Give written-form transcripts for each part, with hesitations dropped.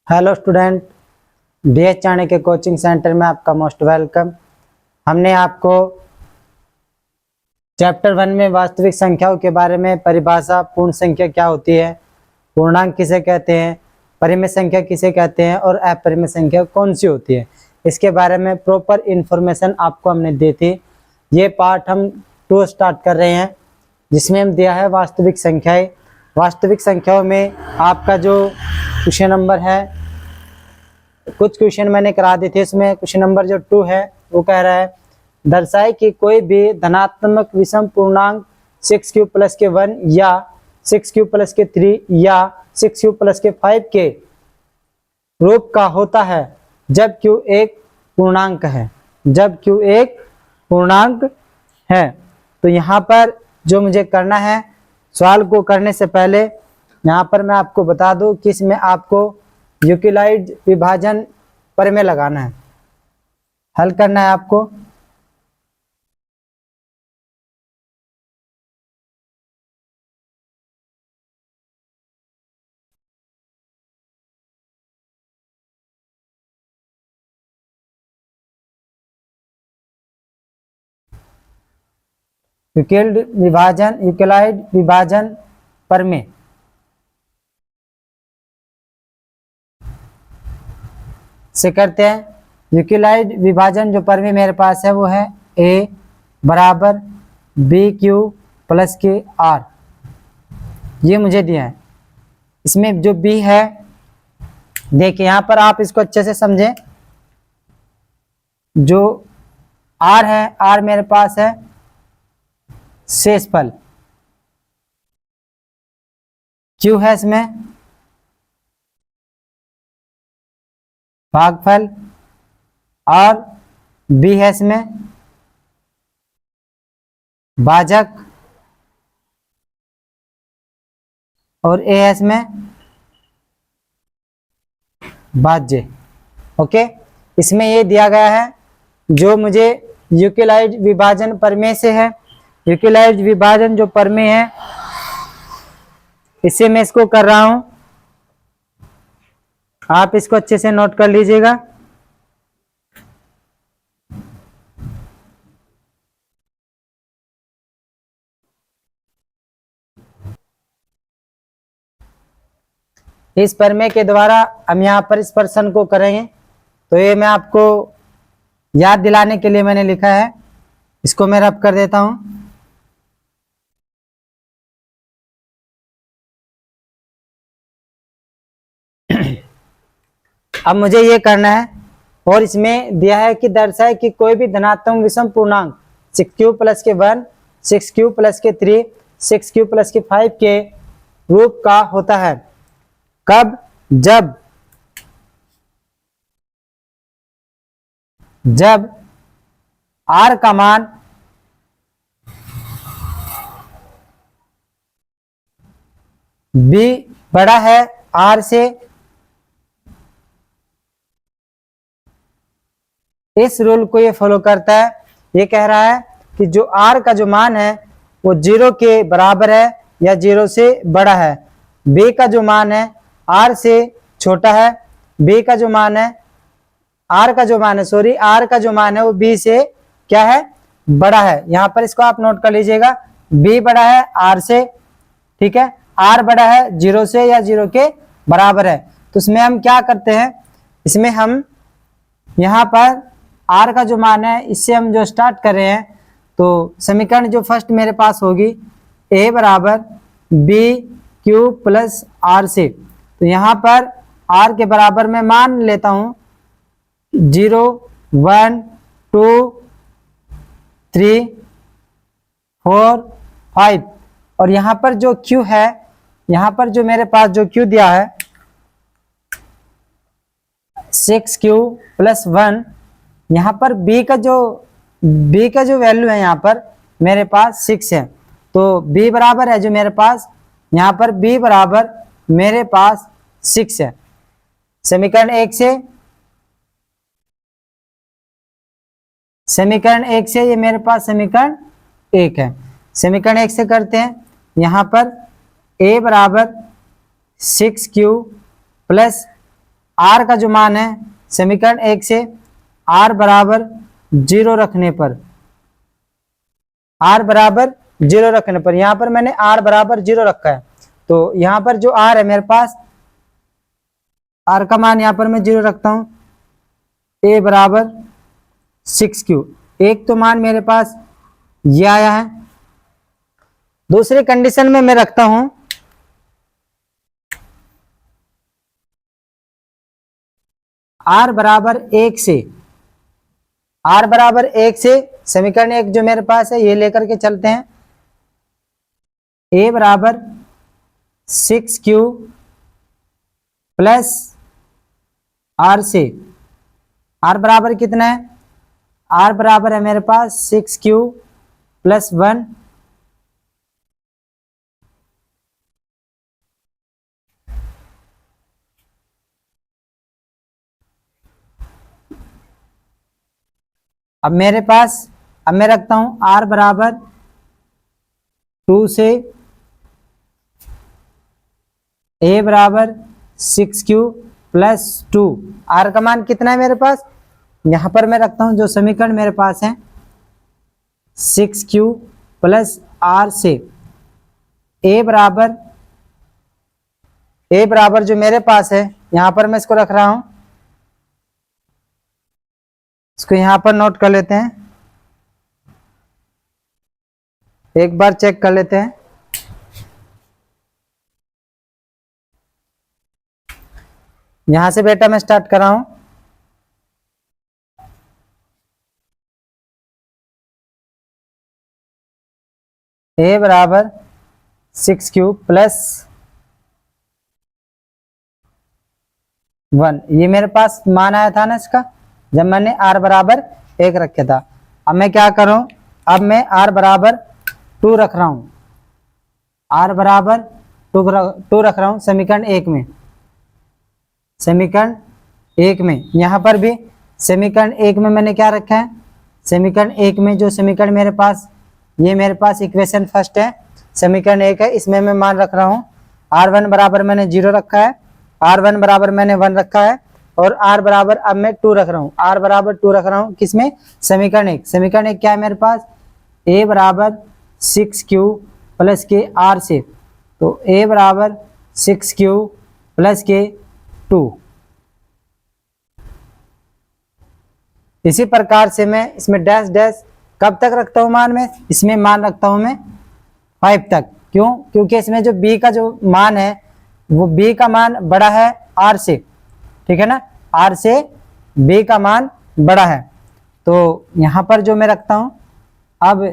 Hello student, DS Chanakya coaching centre में आपका most welcome. हमने आपको चैप्टर 1 में वास्तविक संख्याओं के बारे में परिभाषा, पूर्ण संख्या क्या होती है, पूर्णांक किसे कहते हैं, परिमेय संख्या किसे कहते हैं और अपरिमेय संख्या कौन सी होती है, इसके बारे में प्रॉपर इन्फॉर्मेशन आपको हमने दी थी। ये पार्ट हम 2 स्टार्ट कर रहे हैं, जिसमें हम दिया है वास्तविक संख्याएं। वास्तविक संख्याओं में आपका जो क्वेश्चन नंबर है, कुछ क्वेश्चन मैंने करा दिए थे, इसमें क्वेश्चन नंबर जो 2 है वो कह रहा है दर्शाए कि कोई भी धनात्मक विषम पूर्णांक 6q प्लस के 1 या 6q प्लस के 3 या 6q प्लस के 5 के रूप का होता है जब q एक पूर्णांक है। जब q एक पूर्णांक है तो यहाँ पर जो मुझे करना है, सवाल को करने से पहले यहाँ पर मैं आपको बता दूं कि इसमें आपको यूक्लिड विभाजन प्रमेय लगाना है, हल करना है आपको। यूक्लिड विभाजन प्रमेय से करते हैं। यूक्लिड विभाजन जो प्रमेय मेरे पास है वो है a बराबर बी क्यू प्लस के आर, ये मुझे दिया है। इसमें जो b है, देखिए यहाँ पर आप इसको अच्छे से समझें। जो r है, r मेरे पास है शेषफल, q है इसमें भागफल और b है इसमें भाजक और a है इसमें भाज्य। ओके, इसमें ये दिया गया है जो मुझे यूक्लिड विभाजन प्रमेय से है। यूक्लिड विभाजन जो प्रमेय है, इससे मैं इसको कर रहा हूं, आप इसको अच्छे से नोट कर लीजिएगा। इस प्रमेय के द्वारा हम यहाँ पर इस प्रश्न को करेंगे, तो ये मैं आपको याद दिलाने के लिए मैंने लिखा है, इसको मैं रब कर देता हूं। अब मुझे ये करना है, और इसमें दिया है कि दर्शाए कि कोई भी धनात्मक विषम पूर्णांक 6q प्लस के 1, 6q प्लस के 3, 6q प्लस के 5 के रूप का होता है। कब? जब r का मान b बड़ा है r से। इस रूल को ये फॉलो करता है, ये कह रहा है कि जो r का जो मान है वो 0 के बराबर है या 0 से बड़ा है। b का जो मान है r से छोटा है, b का जो मान है r का जो मान है r का जो मान है वो b से क्या है? बड़ा है। यहाँ पर इसको आप नोट कर लीजिएगा, b बड़ा है r से, ठीक है, r बड़ा है 0 से या 0 के बराबर है। तो इसमें हम क्या करते हैं, इसमें हम यहाँ पर r का जो मान है, इससे हम जो स्टार्ट कर रहे हैं, तो समीकरण जो फर्स्ट मेरे पास होगी a बराबर बी क्यू प्लस आर से। तो यहाँ पर r के बराबर मैं मान लेता हूँ 0, 1, 2, 3, 4, 5, और यहाँ पर जो q है, यहाँ पर जो मेरे पास जो q दिया है 6q प्लस 1, यहाँ पर b का जो वैल्यू है यहाँ पर मेरे पास 6 है। तो b बराबर है जो मेरे पास, यहाँ पर b बराबर मेरे पास 6 है। समीकरण 1 से ये मेरे पास समीकरण 1 है। समीकरण 1 से करते हैं, यहाँ पर a बराबर 6q प्लस आर का जो मान है समीकरण 1 से आर बराबर 0 रखने पर, आर बराबर 0 रखने पर, यहां पर मैंने आर बराबर 0 रखा है, तो यहां पर जो आर है मेरे पास, आर का मान यहां पर मैं 0 रखता हूं, ए बराबर 6Q। एक तो मान मेरे पास ये आया है। दूसरी कंडीशन में मैं रखता हूं आर बराबर 1 से, आर बराबर 1 से समीकरण 1 जो मेरे पास है ये लेकर के चलते हैं, ए बराबर 6Q प्लस आर से, आर बराबर कितना है, आर बराबर है मेरे पास 6Q प्लस 1, अब मेरे पास, अब मैं रखता हूं आर बराबर 2 से ए बराबर 6Q प्लस 2, आर का मान कितना है मेरे पास, यहां पर मैं रखता हूं जो समीकरण मेरे पास है 6Q प्लस आर से ए बराबर जो मेरे पास है यहां पर मैं इसको रख रहा हूं, इसको यहां पर नोट कर लेते हैं, एक बार चेक कर लेते हैं। यहां से बेटा मैं स्टार्ट कर रहा हूं, ए बराबर 6Q प्लस 1, ये मेरे पास मान आया था ना इसका, जब मैंने आर बराबर 1 रखा था। अब मैं क्या करूं, अब मैं आर बराबर 2 रख रहा हूं, आर बराबर 2 रख रहा हूं समीकरण 1 में, समीकरण 1 में, यहां पर भी समीकरण 1 में मैंने क्या रखा है, समीकरण 1 में जो समीकरण मेरे पास, ये मेरे पास इक्वेशन फर्स्ट है, समीकरण 1 है, इसमें मैं मान रख रहा हूं r1 बराबर मैंने 0 रखा है, r1 बराबर मैंने 1 रखा है, और r बराबर अब मैं 2 रख रहा हूं, r बराबर 2 रख रहा हूं किसमें, समीकरण 1, समीकरण 1 क्या है मेरे पास, a बराबर 6Q प्लस के r से, तो a बराबर 6Q प्लस के 2। इसी प्रकार से मैं इसमें डैश डैश कब तक रखता हूं मान में, इसमें मान रखता हूं मैं 5 तक, क्यों, क्योंकि इसमें जो b का जो मान है वो b का मान बड़ा है r से, ठीक है ना, r से b का मान बड़ा है, तो यहां पर जो मैं रखता हूं, अब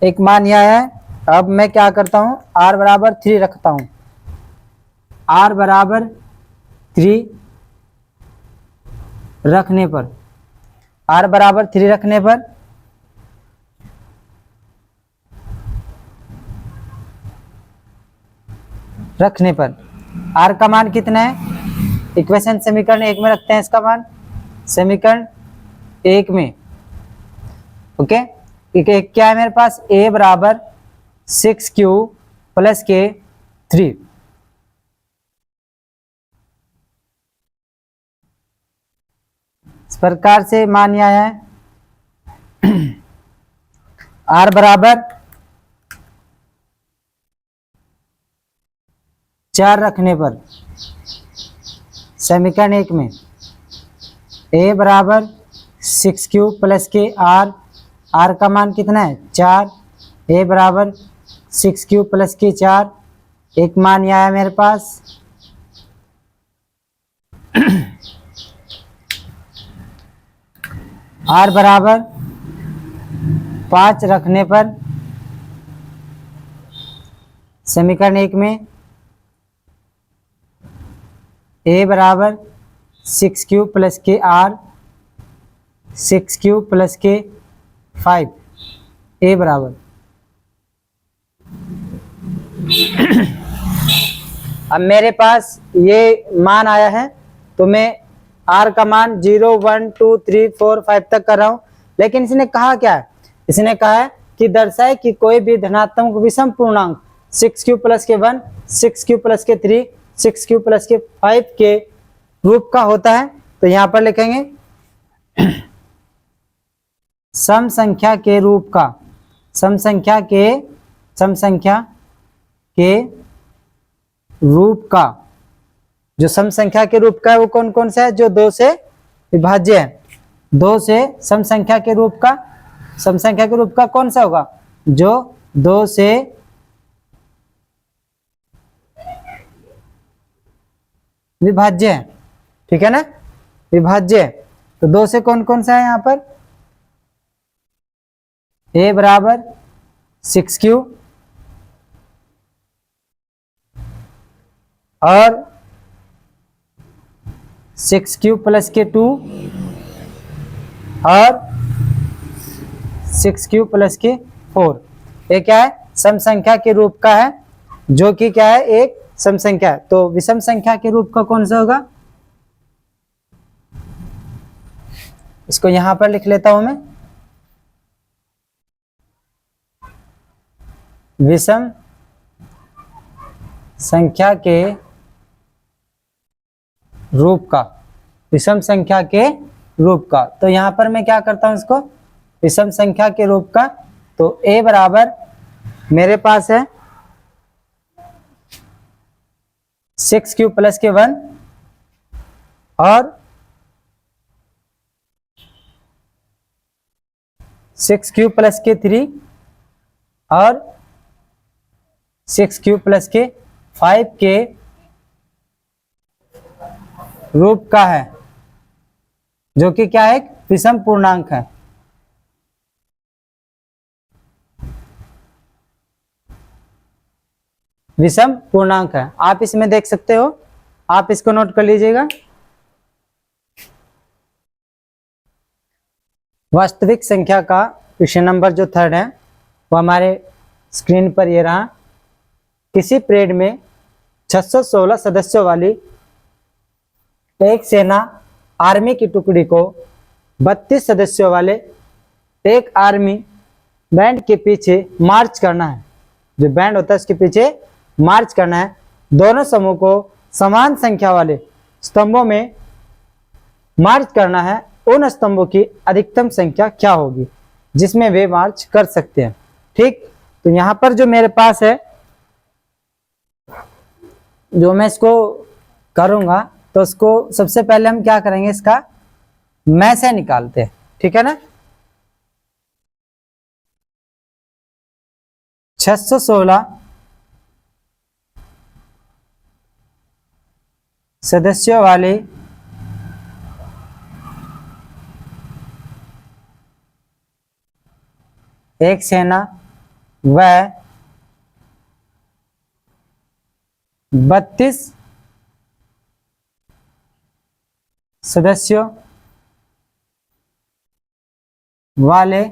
एक मान यह है, अब मैं क्या करता हूं r बराबर 3 रखता हूं, r बराबर 3 रखने पर, r बराबर 3 रखने पर r का मान कितना है, इक्वेशन समीकरण 1 में रखते हैं इसका मान, समीकरण 1 में, ओके, क्या है मेरे पास, a बराबर 6Q प्लस के 3, इस प्रकार से मान यह है r बराबर 4 रखने पर, समीकरण 1 में a बराबर 6Q प्लस के r का मान कितना है 4, a बराबर 6Q प्लस के 4, एक मान यह है मेरे पास r बराबर 5 रखने पर, समीकरण 1 में a बराबर 6Q प्लस के r, 6Q प्लस के 5, a बराबर अब मेरे पास ये मान आया है, तो मैं r का मान 0 1 2 3 4 5 तक कर रहा हूं, लेकिन इसने कहा क्या है, इसने कहा है कि दर्शाए कि कोई भी धनात्मक विषम पूर्णांक 6Q प्लस के 1, 6Q प्लस के 3, 6Q प्लस के 5 के रूप का होता है, तो यहाँ पर लिखेंगे सम संख्या के रूप का, सम संख्या के रूप का, जो सम संख्या के रूप का है वो कौन कौन सा है, जो 2 से विभाज्य है। 2 से सम संख्या के रूप का, सम संख्या के रूप का कौन सा होगा, जो 2 से विभाज्य है, ठीक है ना, विभाज्य है। तो 2 से कौन कौन सा है यहाँ पर, a बराबर 6q और 6q प्लस के 2 और 6q प्लस के 4। ये क्या है, सम संख्या के रूप का है, जो कि क्या है, एक सम संख्या है। तो विषम संख्या के रूप का कौन सा होगा, इसको यहां पर लिख लेता हूं मैं, विषम संख्या के रूप का, विषम संख्या के रूप का। तो यहां पर मैं क्या करता हूं इसको, विषम संख्या के रूप का, तो a बराबर मेरे पास है 6q प्लस के 1 और 6q प्लस के 3 और 6q प्लस के 5 के रूप का है, जो कि क्या है, एक विषम पूर्णांक है। विषम पूर्णांक है, आप इसमें देख सकते हो, आप इसको नोट कर लीजिएगा। वास्तविक संख्या का क्वेश्चन नंबर जो 3 है वो हमारे स्क्रीन पर ये रहा। किसी परेड में 616 सदस्यों वाली एक सेना आर्मी की टुकड़ी को 32 सदस्यों वाले एक आर्मी बैंड के पीछे मार्च करना है। जो बैंड होता है उसके पीछे मार्च करना है। दोनों समूह को समान संख्या वाले स्तंभों में मार्च करना है। उन स्तंभों की अधिकतम संख्या क्या होगी जिसमें वे मार्च कर सकते हैं। ठीक, तो यहां पर जो मेरे पास है, जो मैं इसको करूंगा, तो उसको सबसे पहले हम क्या करेंगे, इसका मैं से निकालते हैं, ठीक है ना। 616 सदस्यों वाले एक सेना व 32 सदस्यों वाले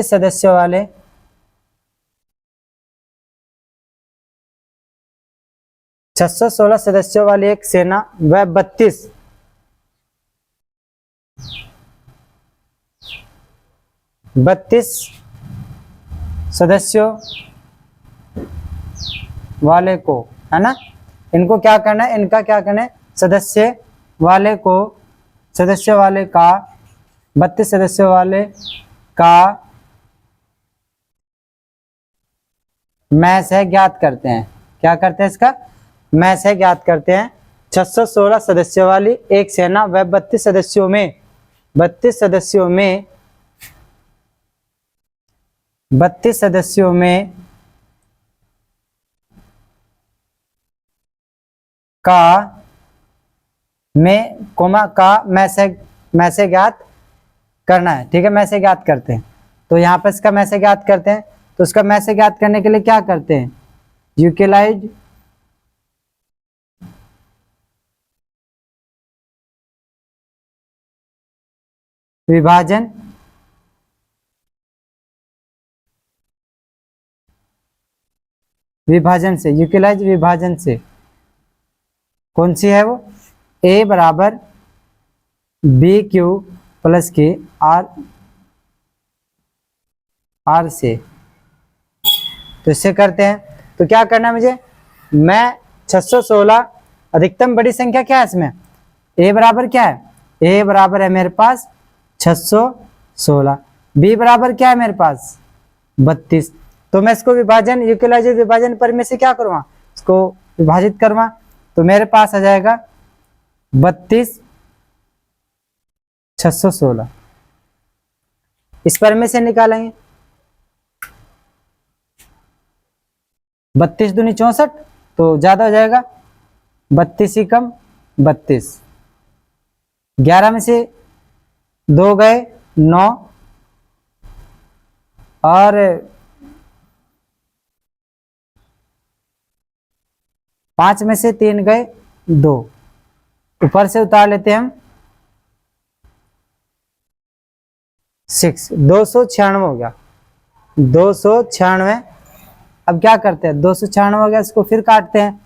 सदस्यों वाले 616 सदस्यों वाली एक सेना व 32 सदस्यों वाले को, है ना, इनको क्या करना है, इनका क्या करना है, सदस्य वाले को, सदस्य वाले का 32 सदस्यों वाले का मैं से ज्ञात करते हैं। क्या करते हैं, इसका मैं से ज्ञात करते हैं। 616 सदस्यों वाली एक सेना व 32 सदस्यों में 32 सदस्यों का में कोमा का मैं से ज्ञात करना है। ठीक है, मैं से ज्ञात करते हैं। तो यहाँ पर इसका मैं से ज्ञात करते हैं। तो उसका मैं से ज्ञात करने के लिए क्या करते हैं, यूटिलाइज विभाजन से, यूटिलाइज विभाजन से। कौन सी है वो, a बराबर बी क्यू प्लस के आर से। तो इससे करते हैं, तो क्या करना है मुझे, मैं 616 अधिकतम बड़ी संख्या क्या है इसमें, a बराबर क्या है, a बराबर है मेरे पास 616, b बराबर क्या है मेरे पास 32। तो मैं इसको विभाजन यूटिलाइजेशन विभाजन पर में से क्या करूँगा, इसको विभाजित करवा, तो मेरे पास आ जाएगा 32 616। इस पर में से निकालेंगे 32 दूनी 64, तो ज्यादा हो जाएगा 32 ही कम 32, 11 में से 2 गए 9 और 5 में से 3 गए 2, ऊपर से उतार लेते हैं हम 6, 296 हो गया 296। अब क्या करते हैं, 296 हो गया, इसको फिर काटते हैं,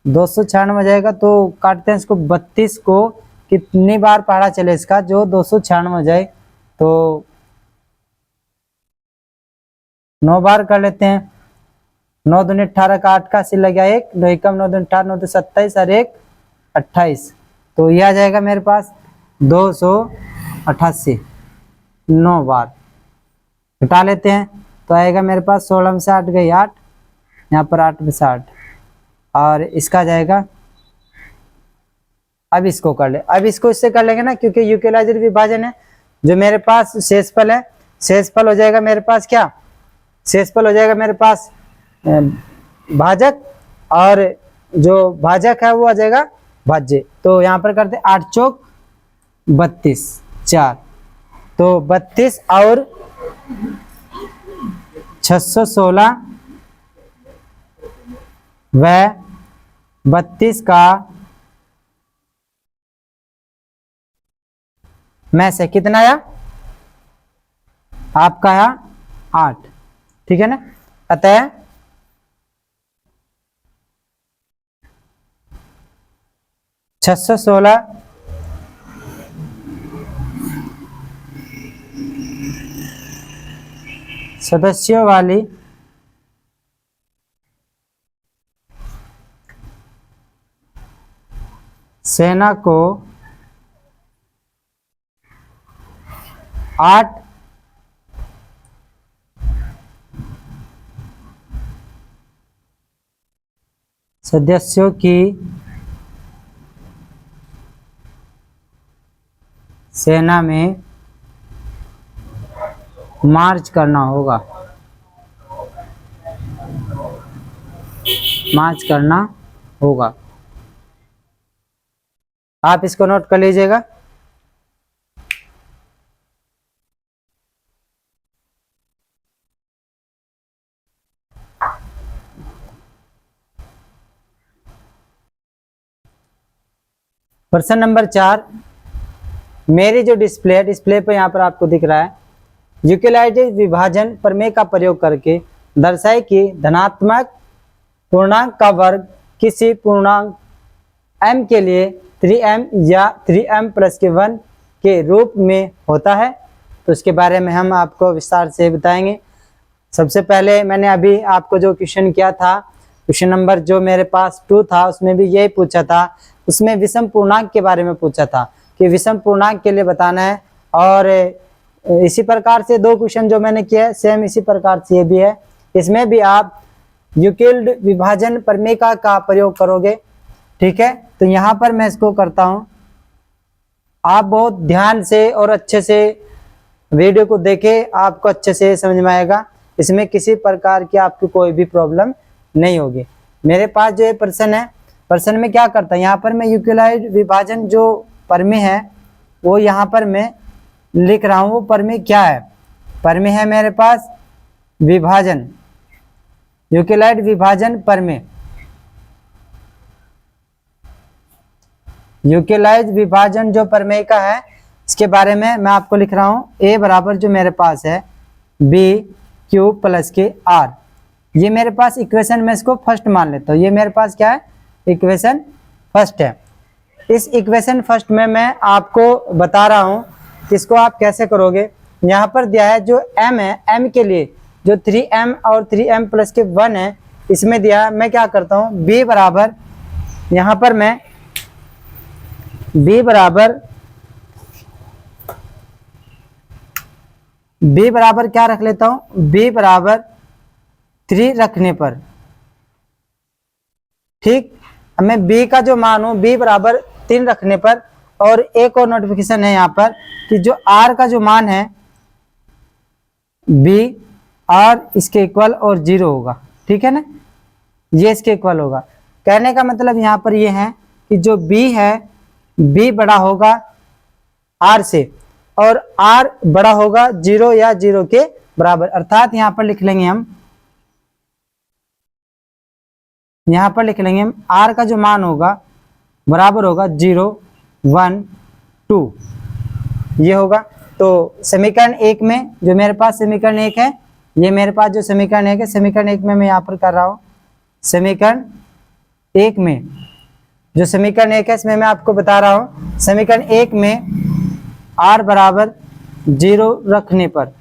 296 हो जाएगा तो काटते हैं इसको 32 को, कितनी बार पहाड़ा चले इसका जो 296 हो जाए, तो 9 बार कर लेते हैं, 9 दूनी 18 का 8 का 80 लग गया 1, 2 एकम 9 दूनी 18 9 तो 27 और 1 28, तो ये आ जाएगा मेरे पास 288, 9 बार घटा लेते हैं तो आएगा मेरे पास 16 में से 8 गई 8, यहाँ पर 8 में से 8 और इसका जाएगा। अब इसको कर ले, अब इसको इससे कर लेंगे ना, क्योंकि यूटिलाइजर विभाजन है, जो मेरे पास शेषफल है, शेषफल हो जाएगा मेरे पास क्या, शेषफल हो जाएगा मेरे पास भाजक, और जो भाजक है वो आ जाएगा भाज्य। तो यहाँ पर करते 8 चौक 32 4, तो 32 और 616 व 32 का में से कितना आया, आपका आया 8, ठीक है ना। अतः छह 16 सदस्यों वाली सेना को 8 सदस्यों की सेना में मार्च करना होगा, मार्च करना होगा। आप इसको नोट कर लीजिएगा। प्रश्न नंबर 4, मेरी जो डिस्प्ले पे यहाँ पर आपको दिख रहा है, यूटिलाइजेशन विभाजन प्रमेय का प्रयोग करके दर्शाए कि धनात्मक पूर्णांक का वर्ग किसी पूर्णांक m के लिए 3m या 3m प्लस के 1 के रूप में होता है। तो इसके बारे में हम आपको विस्तार से बताएंगे। सबसे पहले मैंने अभी आपको जो क्वेश्चन किया था, क्वेश्चन नंबर जो मेरे पास 2 था, उसमें भी यही पूछा था, उसमें विषम पूर्णांक के बारे में पूछा था कि विषम पूर्णांक के लिए बताना है। और इसी प्रकार से 2 क्वेश्चन जो मैंने किया है सेम इसी प्रकार से ये भी है, इसमें भी आप यूक्लिड विभाजन प्रमेय का प्रयोग करोगे, ठीक है। तो यहाँ पर मैं इसको करता हूँ, आप बहुत ध्यान से और अच्छे से वीडियो को देखें, आपको अच्छे से समझ में आएगा, इसमें किसी प्रकार की आपकी कोई भी प्रॉब्लम नहीं होगी। मेरे पास जो ये प्रश्न है, प्रश्न में क्या करता है, यहाँ पर मैं यूक्लिड विभाजन जो प्रमेय है वो यहाँ पर मैं लिख रहा हूँ। वो प्रमेय क्या है, प्रमेय है मेरे पास विभाजन, यूक्लिड विभाजन प्रमेय, यूक्लिड विभाजन जो प्रमेय का है इसके बारे में मैं आपको लिख रहा हूँ। ए बराबर जो मेरे पास है बी क्यू प्लस के आर, ये मेरे पास इक्वेशन में इसको फर्स्ट मान लेता हूँ। ये मेरे पास क्या है, इक्वेशन फर्स्ट है। इस इक्वेशन फर्स्ट में मैं आपको बता रहा हूँ इसको आप कैसे करोगे। यहाँ पर दिया है जो m है, m के लिए जो 3m और 3m प्लस के 1 है, इसमें दिया है, मैं क्या करता हूँ b बराबर, यहाँ पर मैं b बराबर क्या रख लेता हूँ, b बराबर 3 रखने पर, ठीक। अब मैं b का जो मान हूँ b बराबर 3 रखने पर, और एक और नोटिफिकेशन है यहाँ पर कि जो r का जो मान है b r इसके इक्वल और 0 होगा, ठीक है ना, ये इसके इक्वल होगा। कहने का मतलब यहाँ पर ये है कि जो b है b बड़ा होगा r से, और r बड़ा होगा 0 या 0 के बराबर, अर्थात यहाँ पर लिख लेंगे हम, यहाँ पर लिख लेंगे हम r का जो मान होगा बराबर होगा 0 1 2, ये होगा। तो समीकरण 1 में जो मेरे पास समीकरण 1 है, ये मेरे पास जो समीकरण 1 है, समीकरण 1 में मैं यहाँ पर कर रहा हूँ, समीकरण 1 में जो समीकरण 1 है इसमें मैं आपको बता रहा हूँ, समीकरण 1 में r बराबर 0 रखने पर,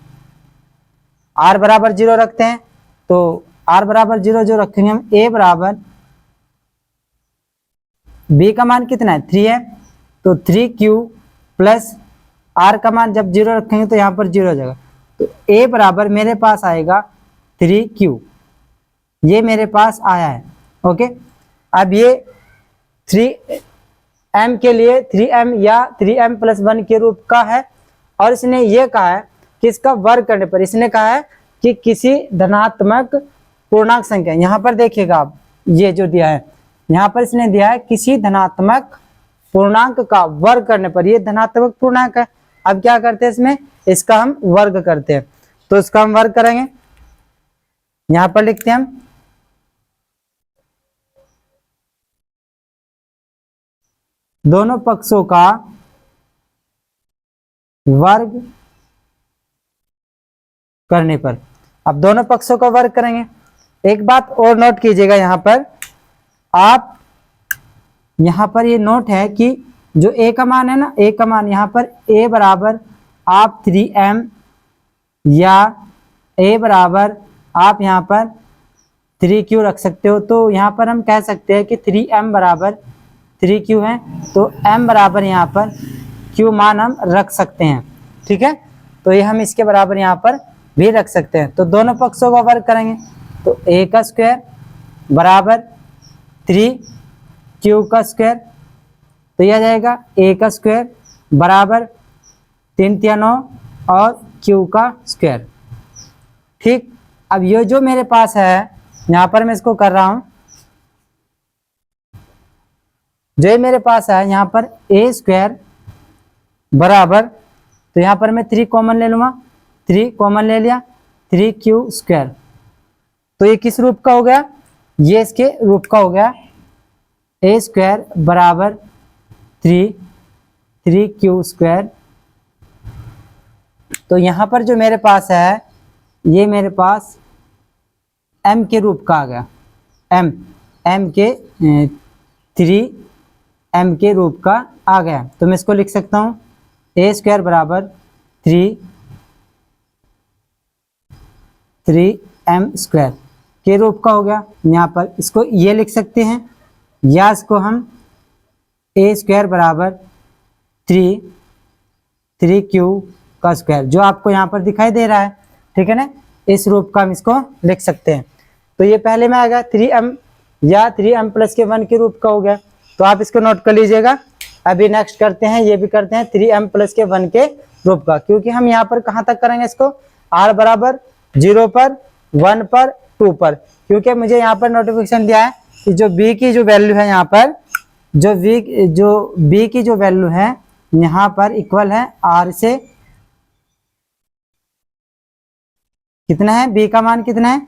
r बराबर 0 रखते हैं, तो r बराबर 0 जो रखेंगे हम, a बराबर b का मान कितना है 3 है, तो 3q प्लस r का मान जब 0 रखेंगे तो यहाँ पर 0 हो जाएगा, तो a बराबर मेरे पास आएगा 3q, ये मेरे पास आया है। ओके, अब ये 3m के लिए 3m या 3m प्लस 1 के रूप का है, और इसने ये कहा है कि इसका वर्ग करने पर, इसने कहा है कि किसी धनात्मक पूर्णांक संख्या, यहाँ पर देखिएगा आप, ये जो दिया है यहाँ पर इसने दिया है किसी धनात्मक पूर्णांक का वर्ग करने पर, ये धनात्मक पूर्णांक है। अब क्या करते हैं इसमें, इसका हम वर्ग करते हैं, तो इसका हम वर्ग करेंगे, यहाँ पर लिखते हैं हम दोनों पक्षों का वर्ग करने पर। अब दोनों पक्षों का वर्ग करेंगे। एक बात और नोट कीजिएगा, यहाँ पर आप, यहाँ पर ये नोट है कि जो a का मान है ना, a का मान यहाँ पर a बराबर आप 3m या a बराबर आप यहाँ पर 3q रख सकते हो, तो यहाँ पर हम कह सकते हैं कि 3m बराबर 3q है, तो m बराबर यहाँ पर q मान हम रख सकते हैं, ठीक है। तो ये हम इसके बराबर यहाँ पर भी रख सकते हैं। तो दोनों पक्षों का वर्ग करेंगे, तो a का स्क्वायर बराबर 3q का स्क्वायर, तो यह जाएगा a का स्क्वायर बराबर 3 3 9 और q का स्क्वायर, ठीक। अब ये जो मेरे पास है, यहाँ पर मैं इसको कर रहा हूँ, जो ये मेरे पास है यहाँ पर a स्क्वायर बराबर, तो यहाँ पर मैं 3 कॉमन ले लूँगा, 3 कॉमन ले लिया, 3q स्क्वायर, तो ये किस रूप का हो गया, ये इसके रूप का हो गया, a स्क्वायर बराबर 3q स्क्वायर। तो यहाँ पर जो मेरे पास है, ये मेरे पास m के रूप का आ गया, m के 3m के रूप का आ गया, तो मैं इसको लिख सकता हूँ a स्क्वायर बराबर 3m स्क्वायर के रूप का हो गया। यहाँ पर इसको ये लिख सकते हैं, या इसको हम a स्क्वायर बराबर 3q का स्क्वायर, जो आपको यहाँ पर दिखाई दे रहा है, ठीक है ना, इस रूप का हम इसको लिख सकते हैं। तो ये पहले में आ गया 3m या 3m प्लस के 1 के रूप का हो गया, तो आप इसको नोट कर लीजिएगा। अभी नेक्स्ट करते हैं, ये भी करते हैं 3m प्लस के 1 के रूप का, क्योंकि हम यहाँ पर कहाँ तक करेंगे इसको, r बराबर 0 पर, 1 पर, 2 पर, क्योंकि मुझे यहाँ पर नोटिफिकेशन दिया है कि जो b की जो वैल्यू है यहाँ पर, जो b की जो वैल्यू है यहाँ पर इक्वल है r से, कितना है b का मान कितना है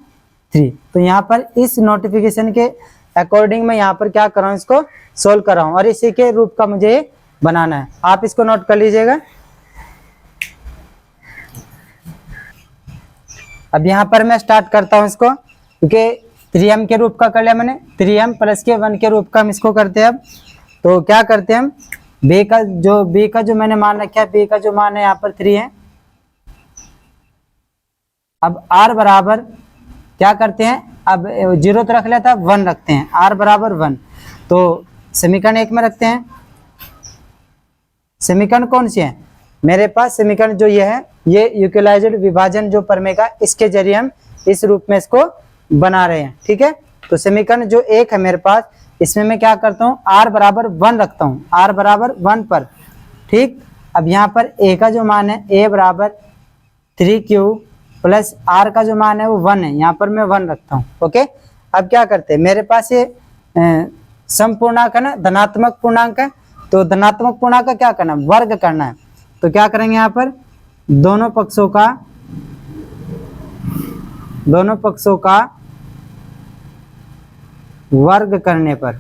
3। तो यहाँ पर इस नोटिफिकेशन के अकॉर्डिंग मैं यहाँ पर क्या कर रहा हूँ, इसको सोल्व कर रहा हूँ, और इसी के रूप का मुझे बनाना है, आप इसको नोट कर लीजिएगा। अब यहाँ पर मैं स्टार्ट करता हूँ इसको, क्योंकि 3m के रूप का कर लिया मैंने, 3m प्लस के 1 के रूप का हम इसको करते हैं। अब तो क्या करते हैं हम, b का जो मैंने मान रखा है, b का जो मान है यहाँ पर 3 है। अब r बराबर क्या करते हैं, अब 0 तो रख लेता, 1 रखते हैं, r बराबर 1। तो समीकरण 1 में रखते हैं। समीकरण कौन सी है मेरे पास? समीकरण जो ये है, ये यूटिलाइज्ड विभाजन जो प्रमेय का, इसके जरिए हम इस रूप में इसको बना रहे हैं। ठीक है, तो समीकरण जो 1 है मेरे पास, इसमें मैं क्या करता हूँ, r बराबर 1 रखता हूँ, r बराबर 1 पर। ठीक, अब यहाँ पर a का जो मान है, a बराबर 3q प्लस r का जो मान है वो 1 है, यहाँ पर मैं 1 रखता हूँ। ओके, अब क्या करते हैं, मेरे पास ये समपूर्णांक है ना, धनात्मक पूर्णांक है, तो धनात्मक पूर्णांक का क्या करना है, वर्ग करना है। तो क्या करेंगे, यहाँ पर दोनों पक्षों का वर्ग करने पर,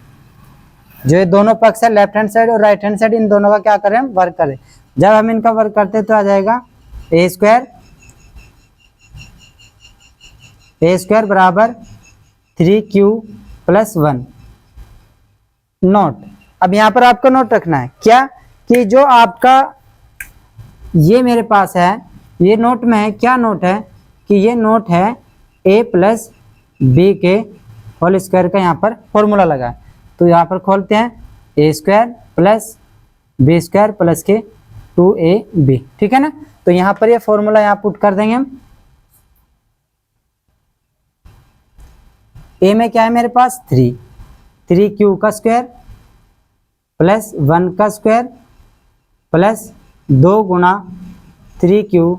जो ये दोनों पक्ष है लेफ्ट हैंड साइड और राइट हैंड साइड, इन दोनों का क्या करें, हम वर्ग करें। जब हम इनका वर्ग करते हैं तो आ जाएगा a स्क्वायर बराबर 3q प्लस 1। नोट, अब यहाँ पर आपको नोट रखना है क्या, कि जो आपका ये मेरे पास है, ये नोट में है, क्या नोट है, कि ये नोट है a प्लस बी के होल स्क्वायर का यहाँ पर फॉर्मूला लगा है। तो यहाँ पर खोलते हैं, a square plus B square plus के 2ab। ठीक है ना, तो यहाँ पर ये फॉर्मूला यहाँ पुट कर देंगे हम। a में क्या है मेरे पास, 3q का स्क्वायर प्लस 1 का स्क्वायर प्लस 2 गुना 3q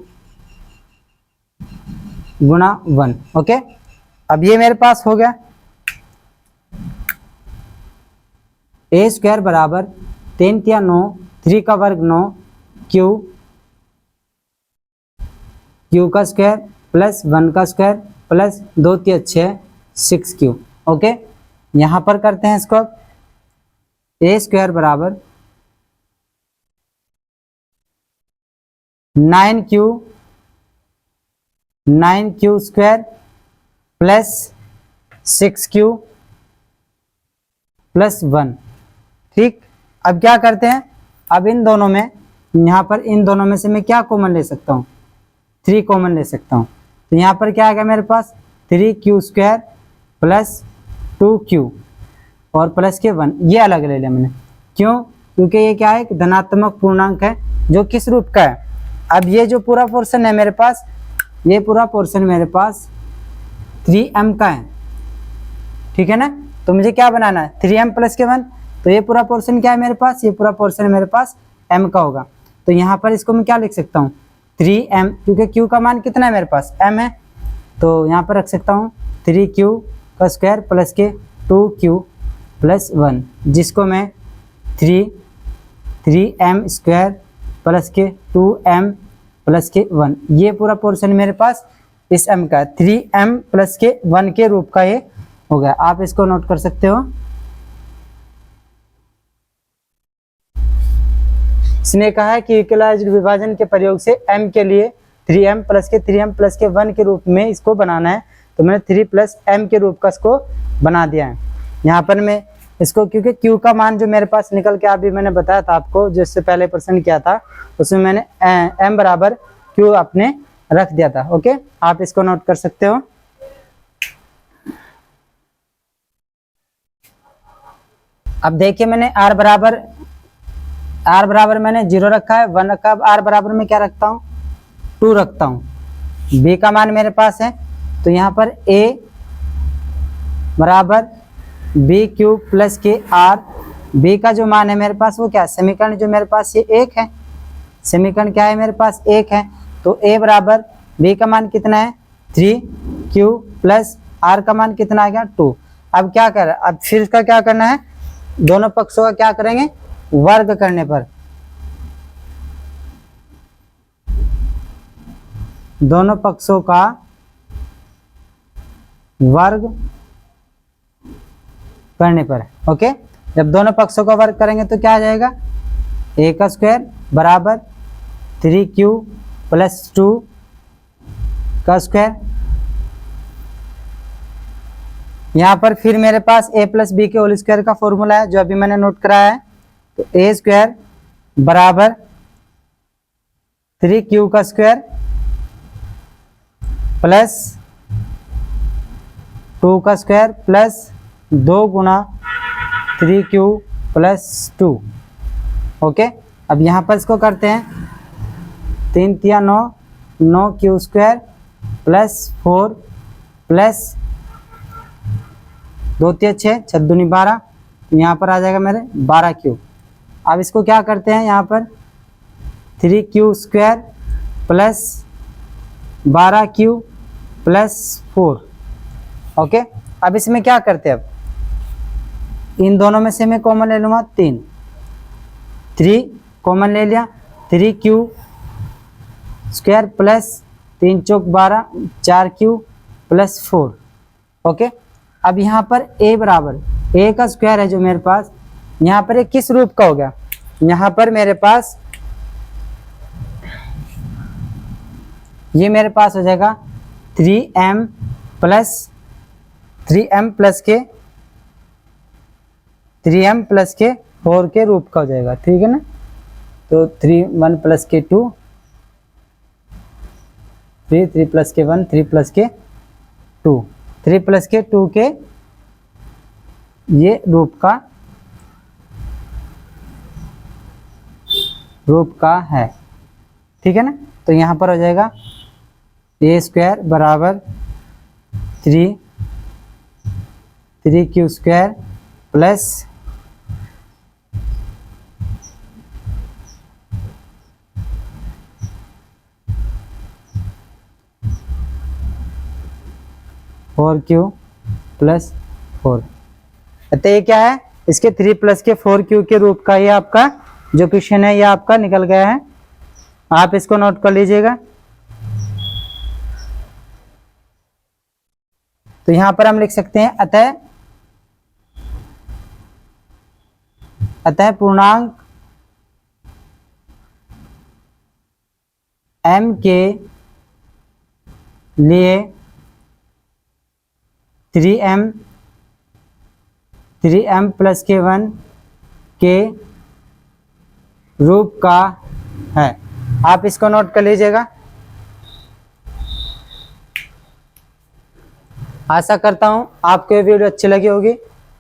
गुना 1। ओके, अब ये मेरे पास हो गया। a स्क्वायर बराबर 3 या 9, 3 का वर्ग 9, q का स्क्वायर प्लस 1 का स्क्वायर प्लस 2 × 6 6q। ओके, यहाँ पर करते हैं इसको, a स्क्वायर बराबर 9q square plus 6q plus 1। ठीक, अब क्या करते हैं, अब इन दोनों में, यहाँ पर इन दोनों में से मैं क्या कॉमन ले सकता हूँ, 3 कॉमन ले सकता हूँ। तो यहाँ पर क्या आ गया मेरे पास, 3q स्क्वायर प्लस 2q और प्लस के 1, ये अलग ले लिया मैंने। क्यों, क्योंकि ये क्या है, एक धनात्मक पूर्णांक है जो किस रूप का है। अब ये जो पूरा पोर्शन है मेरे पास, ये पूरा पोर्शन मेरे पास 3m का है। ठीक है ना, तो मुझे क्या बनाना है, 3m प्लस के 1। तो ये पूरा पोर्शन क्या है मेरे पास, ये पूरा पोर्शन मेरे पास m का होगा। तो यहाँ पर इसको मैं क्या लिख सकता हूँ, 3m, क्योंकि q का मान कितना है मेरे पास, m है। तो यहाँ पर रख सकता हूँ 3q का स्क्वायर प्लस के 2q प्लस 1, जिसको मैं 3m स्क्वायर प्लस के 2m प्लस के 1, ये पूरा पोर्शन मेरे पास इस m का 3m प्लस के 1 के रूप का ये हो गया। आप इसको नोट कर सकते हो। इसने कहा है कि यूटिलाइज्ड विभाजन के प्रयोग से m के लिए 3m प्लस के 1 के रूप में इसको बनाना है। तो मैंने 3 प्लस m के रूप का इसको बना दिया है। यहाँ पर मैं इसको, क्योंकि q का मान जो मेरे पास निकल के अभी मैंने बताया था आपको, जिससे पहले प्रश्न किया था, उसमें मैंने m बराबर q अपने रख दिया था। ओके, आप इसको नोट कर सकते हो। अब देखिए, मैंने r बराबर मैंने 0 रखा है, 1 रखा है। अब r बराबर में क्या रखता हूँ, 2 रखता हूँ। b का मान मेरे पास है, तो यहाँ पर a बराबर बी क्यू प्लस के r। b का जो मान है मेरे पास वो क्या है, समीकरण जो मेरे पास ये 1 है, समीकरण क्या है मेरे पास 1 है। तो a बराबर b का मान कितना है, 3q प्लस r का मान कितना आ गया, 2। अब क्या कर, अब फिर इसका क्या करना है, दोनों पक्षों का क्या करेंगे, वर्ग करने पर, दोनों पक्षों का वर्ग करने पर। ओके, जब दोनों पक्षों का वर्ग करेंगे तो क्या आ जाएगा, a का स्क्वायर बराबर 3q प्लस 2 का स्क्वायर। यहाँ पर फिर मेरे पास a प्लस बी के होल स्क्वायर का फॉर्मूला है, जो अभी मैंने नोट कराया है। तो a स्क्वायर बराबर 3q का स्क्वायर प्लस 2 का स्क्वायर प्लस 2 गुना 3q प्लस 2। ओके, अब यहाँ पर इसको करते हैं, 3 तिया 9, 9q स्क्वायर प्लस 4 प्लस 2 तिया 6, 6 दूनी 12, यहाँ पर आ जाएगा मेरे 12q। अब इसको क्या करते हैं, यहाँ पर 3q square plus 12q plus 4। Okay, अब इसमें क्या करते हैं, अब इन दोनों में से मैं कॉमन ले लूँगा 3 कॉमन ले लिया, 3q स्क्वायर प्लस 3 चौक 12, 4q प्लस 4। ओके, अब यहाँ पर a बराबर a का स्क्वायर है जो मेरे पास, यहाँ पर ये किस रूप का हो गया, यहाँ पर मेरे पास ये मेरे पास हो जाएगा 3m प्लस के 4 के रूप का हो जाएगा, ठीक है ना। तो 3 1 प्लस के 2, 3 प्लस के 1, 3 प्लस के 2, 3 प्लस के 2 के ये रूप का है, ठीक है ना। तो यहाँ पर हो जाएगा a स्क्वायर बराबर 3q square plus 4q plus 4। तो ये क्या है, इसके 3 प्लस के 4q के रूप का ये आपका जो क्वेश्चन है ये आपका निकल गया है। आप इसको नोट कर लीजिएगा। तो यहां पर हम लिख सकते हैं अतः पूर्णांक m के लिए 3m प्लस के 1 के रूप का है। आप इसको नोट कर लीजिएगा। आशा करता हूं आपको ये वीडियो अच्छी लगी होगी।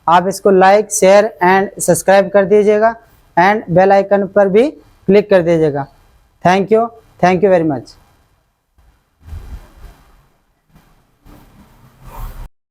आप इसको लाइक, शेयर एंड सब्सक्राइब कर दीजिएगा एंड बेल आइकन पर भी क्लिक कर दीजिएगा। Thank you very much.